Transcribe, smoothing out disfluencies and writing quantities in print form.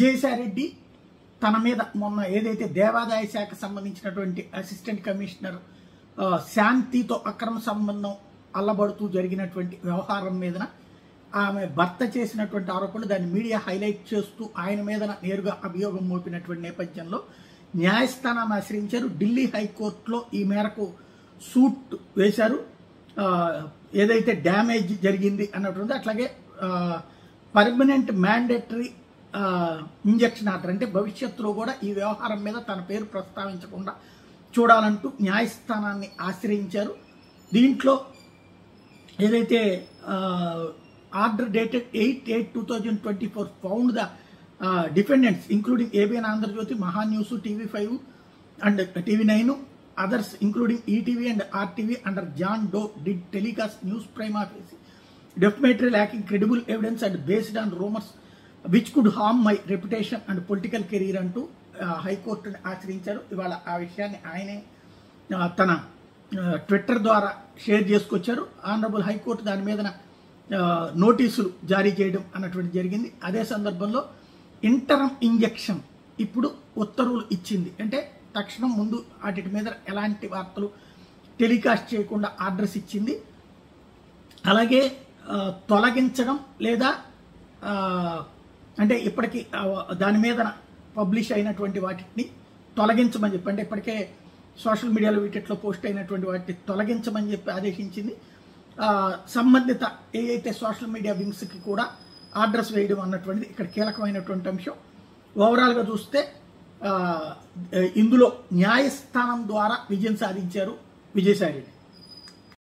విజయసాయిరెడ్డి తన మీద మొన్న ఏదైతే దేవాదాయ శాఖ సంబంధించినటువంటి అసిస్టెంట్ కమిషనర్ శాంతితో అక్రమ సంబంధం అల్లబడుతూ జరిగినటువంటి వ్యవహారం మీదన ఆమె భర్త చేసినటువంటి ఆరోపణలు దాన్ని మీడియా హైలైట్ చేస్తూ ఆయన మీద నేరుగా అభియోగం మోపినటువంటి నేపథ్యంలో న్యాయస్థానాన్ని ఆశ్రయించారు. ఢిల్లీ హైకోర్టులో ఈ మేరకు సూట్ వేశారు. ఏదైతే డ్యామేజ్ జరిగింది అన్నటువంటి అట్లాగే పర్మనెంట్ మ్యాండేటరీ ఇంజెక్షన్ ఆర్డర్ అంటే భవిష్యత్తులో కూడా ఈ వ్యవహారం మీద తన పేరు ప్రస్తావించకుండా చూడాలంటూ న్యాయస్థానాన్ని ఆశ్రయించారు. దీంట్లో ఏదైతే order dated 8/8/2024 found the defendants including ABN Andhra Jyothi, Maha News, TV5 and TV9 others including ETV and RTV under John Doe did telecast news prima facie defamatory lacking credible evidence and based on rumors which could harm my reputation and political career అంటూ హైకోర్టుని ఆశ్రయించారు. ఇవాళ ఆ విషయాన్ని ఆయనే తన Twitter ద్వారా share చేసుకొచ్చారు. Honourable high court దాని మీద నోటీసులు జారీ చేయడం అన్నటువంటి జరిగింది. అదే సందర్భంలో ఇంటరమ్ ఇంజెక్షన్ ఇప్పుడు ఉత్తర్వులు ఇచ్చింది. అంటే తక్షణం ముందు వాటి మీద ఎలాంటి వార్తలు టెలికాస్ట్ చేయకుండా ఆర్డర్స్ ఇచ్చింది. అలాగే తొలగించడం లేదా అంటే ఇప్పటికీ దాని మీద పబ్లిష్ అయినటువంటి వాటిని తొలగించమని చెప్పి అంటే ఇప్పటికే సోషల్ మీడియాలో వీటిలో పోస్ట్ అయినటువంటి వాటిని తొలగించమని చెప్పి ఆదేశించింది. సంబంధిత ఏదైతే సోషల్ మీడియా వింగ్స్కి కూడా ఆర్డర్స్ వేయడం అన్నటువంటిది ఇక్కడ కీలకమైనటువంటి అంశం. ఓవరాల్గా చూస్తే ఇందులో న్యాయస్థానం ద్వారా విజయం సాధించారు విజయసాయిరెడ్డి.